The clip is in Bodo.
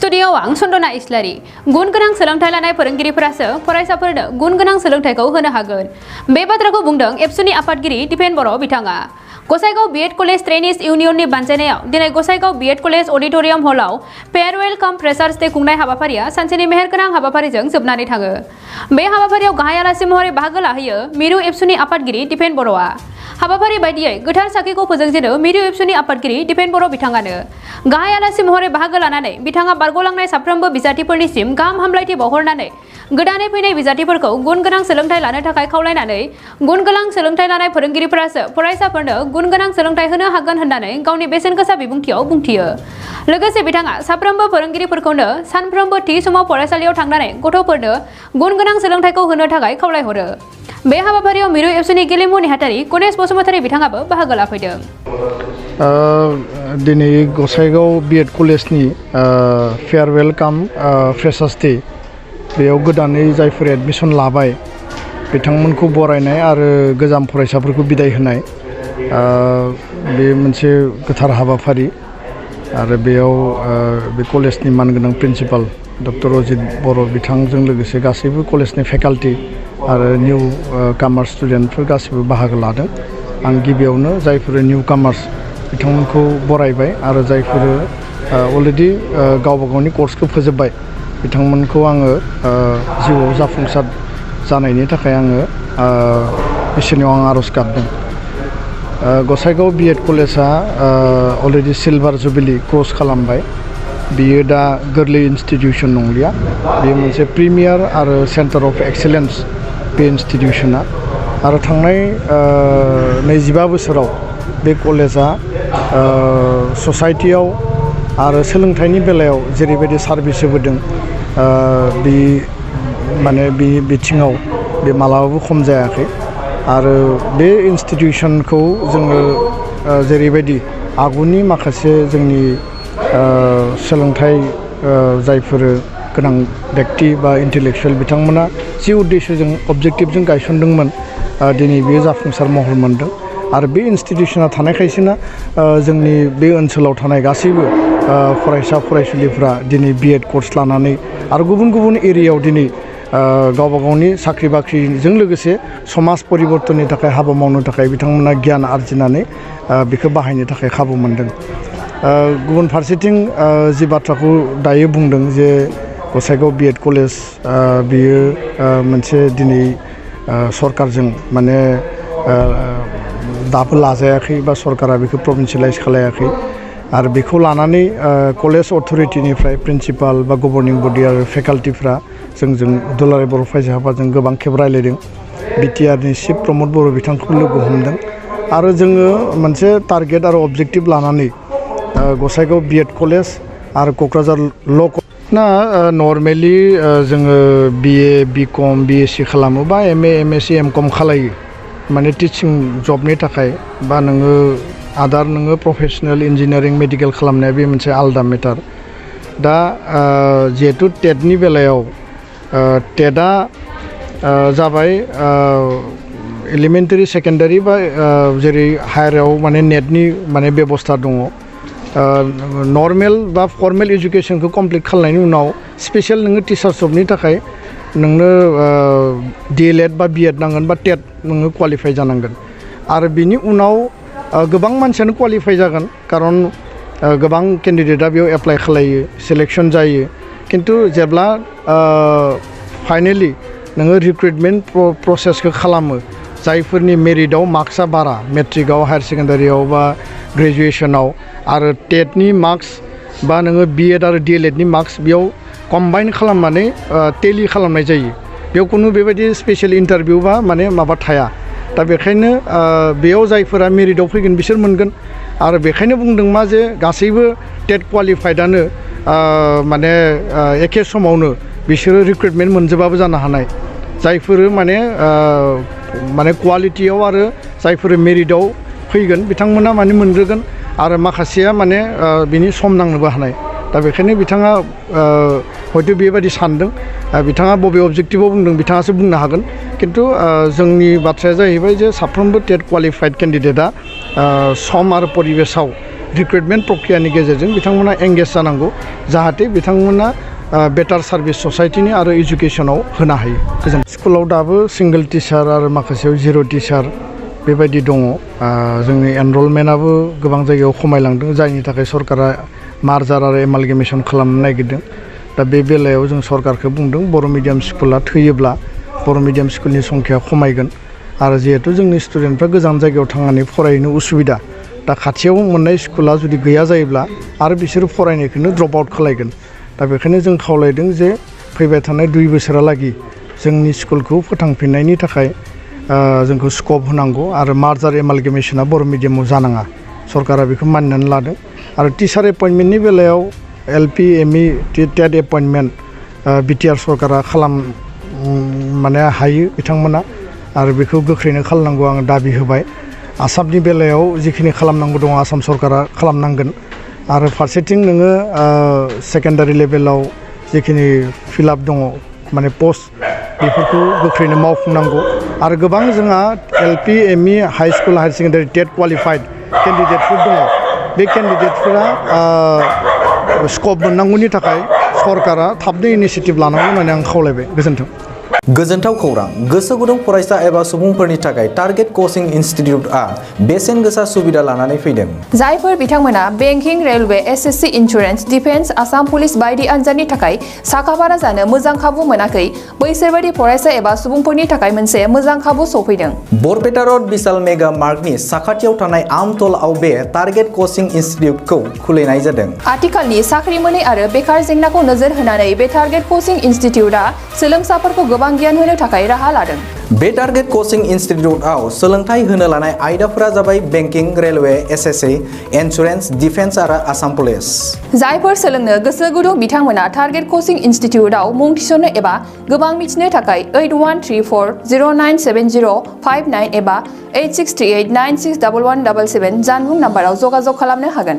स्टुडिय'आव आं सन्दना इस्लारि गुन गोनां सोलोंथाइ लानाय फोरोंगिरिफोरासो फरायसाफोरनो गुन गोनां सोलोंथाइखौ होनो हागोन बे बाथ्राखौ बुंदों एबसुनि आफादगिरि दिपेन बर' बिथाङा गसाइगाव बीएड कलेज ट्रेनिज इउनियननि बानजायनायाव दिनै गसाइगाव बीएड कलेज अडिटोरियम हलाव फेयारवेल कम फ्रेशार्स डे खुंनाय हाबाफारिया सानसेनि मेहेरगोनां हाबाफारिजों जोबनानै थाङो बे हाबाफारियाव गाहाय आलासि महरै बाहागो लाहैयो मिरु एबसुनि आफादगिरि दिपेन बर'आ हाबाफारि बायदियै गोथार साखिखौ फोजोंजेनो मिरु एबसुनि आफादगिरि दिपेन बर' बिथाङानो गाहाय आलासि महरै बाहागो लानानै बिथाङा बारग'लांनाय साफ्रोमबो बिजाथिफोरनिसिम गाहाम हामलायथि बावहरनानै गोदानै फैनाय बिजाथिफोरखौ गुन गोनां सोलोंथाइ लानो थाखाय खावलायनानै गुन गोनां सोलोंथाइ लानाय फोरोंगिरिफोरासो फरायसाफोरनो गुन गोनां सोलोंथाइ होनो हागोन होननानै गावनि बेसेनगोसा बिबुंथियाव बुंथियो लोगोसे बिथाङा साफ्रोमबो फोरोंगिरिफोरखौनो सानफ्रोमबो थि समाव फरायसालियाव थांनानै गथ'फोरनो गुन गोनां सोलोंथाइखौ होनो थाखाय खावलायहरो बे हाबाफारियाव मिरु एबसुनि गेलेमु नेहाथारि गणेश बसुमतारी बिथाङाबो बाहागो लाफैदों दिनै गसाइगाव बीएड कलेजनि फेयारवेल काम फ्रेशार्स डे बेयाव गोदानै जायफोर एडमिशन लाबाय बिथांमोनखौ बरायनाय आरो गोजाम फरायसाफोरखौ बिदाय होनाय बे मोनसे गोथार हाबाफारि आरो बेयाव बे कलेजनि मानगोनां प्रिन्सिपाल डक्टर अजित बर' बिथांजों लोगोसे गासैबो कलेजनि फेकाल्टि आरो निउ कामार्स स्टुडेन्टफोर गासिबो बाहागो लादों आं गिबियावनो जायफोर निउ कामार्स बिथांमोनखौ बरायबाय आरो जायफोर अलरेडि गावबा गावनि कर्सखौ फोजोबबाय बिथांमोनखौ आङो जिउआव जाफुंसार जानायनि थाखाय आङो इसोरनियाव आं आर'ज गाबदों गसाइगाव बीएड कलेजआ अलरेडि सिलभार जुबिलि क्रस खालामबाय बियो दा गोरलै इन्स्टिटिउसन नंलिया बेयो मोनसे प्रिमियार आरो सेन्टार अफ एक्सेलेन्स बे इन्स्टिटिउसना आरो थांनाय 25 बोसोराव बे कलेजआ ससाइटियाव आरो सोलोंथाइनि बेलायाव जेरैबायदि सार्भिस होबोदों बे माने बे बिथिङाव बे मालाबाबो खम जायाखै आरो बे इन्स्टिटिउसनखौ जोङो जेरैबायदि आगुनि माखासे जोंनि सोलोंथाइ जायफोर गोनां व्यक्ति बा इन्टेलेक्सुवेल बिथांमोना जि उद्देश्यजों अबजेक्टिभजों गायसनदोंमोन दिनै बेयो जाफुंसार महर मोनदों आरो बे इन्स्टिटिउसना थानायखायसोना जोंनि बे ओनसोलाव थानाय गासैबो फरायसा फरायसुलिफ्रा दिनै बीएड कर्स लानानै आरो गुबुन गुबुन एरियायाव दिनै गावबा गावनि साख्रि बाख्रिजों लोगोसे समाज परिबर्तननि थाखाय हाबा मावनो थाखाय बिथांमोना गियान आरजिनानै बेखौ बाहायनो थाखाय खाबु मोनदों गुबुन फारसेथिं जि बाथ्राखौ दायो बुंदों जे गसाइगाव बीएड कलेज बियो मोनसे दिनै सरकारजों माने दाबो लाजायाखै बा सरकारा बेखौ प्रभिन्सियेलाइज खालायाखै आरो बेखौ लानानै कलेज अथरिटिनिफ्राय प्रिन्सिपाल बा गभर्निं बडि आरो फेकाल्टिफ्रा जोंजों दुलाराय बर' फरायसा आफादजों गोबां खेब रायलायदों बिटिआरनि चिफ प्रमद बर' बिथांखौ लोगो हमदों आरो जोङो मोनसे टारगेट आरो अबजेक्टिभ लानानै गसाइगाव बीएड कलेज आरो क'क्राझार ल' ना नर्मेलि जोङो बिए बिकम बिएससि खालामो बा एमए एमएससि एमकम खालायो माने टिचिं जबनि थाखाय बा नोङो आदार नोङो प्रफेसनेल इन्जिनियारिं मेडिकेल खालामनाया बे मोनसे आलादा मेटार दा जिहेतु टेटनि बेलायाव टेटआ जाबाय एलिमेन्टारि सेकेन्डारि बा जेरै हायाराव माने नेटनि माने बेबस्था दङ नर्मेल बा फर्मेल एजुकेसनखौ कमप्लिट खालामनायनि उनाव स्पेसियेल नोङो टिचार जबनि थाखाय नोंनो डिएलएड बा बिएड नांगोन बा टेट नोङो क्वालिफाइ जानांगोन आरो बिनि उनाव गोबां मानसियानो क्वालिफाइ जागोन खारन गोबां केन्डिडेटआ बेयाव एप्लाइ खालायो सिलेक्सन जायो खिन्थु जेब्ला फाइनेलि नोङो रिक्रुटमेन्ट प्रसेसखौ खालामो जायफोरनि मेरिटआव मार्क्सआ बारा मेट्रिकआव हायार सेकेन्डारियाव बा ग्रेजुवेसनाव आरो टेटनि मार्क्स बा नोङो बिएड आरो डिएलएडनि मार्क्स बेयाव कम्बाइन खालामनानै टेलि खालामनाय जायो बेयाव खुनु बेबायदि स्पेसियेल इन्टारभिउ बा माने माबा थाया दा बेखायनो बेयाव जायफोरा मेरिटआव फैगोन बिसोर मोनगोन आरो बेखायनो बुंदों मा जे गासैबो टेट क्वालिफाइडानो माने एखे समावनो बिसोरो रिक्रुटमेन्ट मोनजोबाबो जानो हानाय जायफोर माने क्वालिटियाव आरो जायफोर मेरिटआव फैगोन बिथांमोना माने मोनग्रोगोन आरो माखासेया माने बिनि सम नांनोबो हानाय दा बेखायनो बिथाङा हयथ' बेबायदि सानदों बिथाङा बबे अबजेक्टिभआव बुंदों बिथाङासो बुंनो हागोन खिन्थु जोंनि बाथ्राया जाहैबाय जे साफ्रोमबो टेट क्वालिफाइड केन्डिडेटआ सम आरो परिबेसाव रिक्रुटमेन्ट प्रक्रियानि गेजेरजों बिथांमोना एंगेज जानांगौ जाहाथे बिथांमोना बेटार सार्भिस ससाइटिनि आरो एजुकेसनाव होनो हायो गोजोन स्कुलाव दाबो सिंगल टिचार आरो माखासेयाव जिर' टिचार बेबायदि दङ जोंनि एनरलमेन्टआबो गोबां जायगायाव खमायलांदों जायनि थाखाय सरकारा मार्जार आरो एमालगेमेसन खालामनो नागिरदों दा बे बेलायाव जों सरकारखौ बुंदों बर' मिडियाम स्कुला थैयोब्ला बर' मिडियाम स्कुलनि संख्या खमायगोन आरो जिहेतु जोंनि स्टुडेन्टफ्रा गोजान जायगायाव थांनानै फरायनो उसुबिदा दा खाथियाव मोननाय स्कुला जुदि गैया जायोब्ला आरो बिसोरो फरायनायखौनो ड्रप आउट खालायगोन दा बेखायनो जों खावलायदों जे फैबाय थानाय 2 बोसोरालागै जोंनि स्कुलखौ फोथांफिननायनि थाखाय जोंखौ स्कप होनांगौ आरो मार्जार एमालगेमेसना बर' मिडियामाव जानाङा सरकारा बेखौ मानिनानै लादों आरो टिचार एपइन्टमेन्टनि बेलायाव एलपि एमइ टेट एपइन्टमेन्ट बिटिआर सरकारा माने हायो बिथांमोना आरो बेखौ गोख्रैनो खालामनांगौ आं दाबि होबाय आसामनि बेलायाव जिखिनि खालामनांगौ दङ आसाम सरकारा खालामनांगोन आरो फारसेथिं नोङो सेकेन्डारि लेभेलाव जिखिनि फिलआप दङ माने पोस्ट बेफोरखौ गोख्रैनो मावफुंनांगौ आरो गोबां जोंहा LP ME high school higher secondary TET qualified केन्डिडेटफोर दङ बे केन्डिडेटफोरा स्कप मोननांगौनि थाखाय सरकारा थाबनो इनिसिएटिभ लानांगौ होननानै आं खावलायबाय गोजोन्थों गोजोनथाव खौरां गोसो गुदुं फरायसा एबा सुबुंफोरनि थाखाय टारगेट कोचिं इनस्टिट्यूटआ बेसेन गोसा सुबिदा लानानै फैदों जायफोर बिथांमोना banking railway SSC insurance defence Assam police बायदि आनजादनि थाखाय साखाफारा जानो मोजां खाबु मोनाखै बैसोर बायदि फरायसा एबा सुबुंफोरनि थाखाय मोनसे मोजां खाबु सफैदों बरपेटा रोड विशाल मेगा मार्टनि साखाथियाव थानाय आमतलाव बे टारगेट कोचिं इनस्टिट्यूटखौ खुलिनाय जादों आथिखालनि साख्रि मोनै आरो बेकार जेंनाखौ नोजोर होनानै बे टारगेट कोचिं इनस्टिट्यूटआ सोलोंसाफोरखौ गोबां गियान होनो थाखाय राहा लादों बे टारगेट कोचिं इनस्टिट्यूटआव सोलोंथाइ होनो लानाय आयदाफोरा जाबाय banking railway SSC insurance defence आरो आसाम पुलिस जायफोर सोलोंनो गोसो गुदुं बिथांमोना टारगेट कोचिं इनस्टिट्यूटआव मुं थिसननो एबा गोबां मिथिनो थाखाय 8134097059 एबा 8638961177 जानबुं नाम्बाराव जगाजग खालामनो हागोन।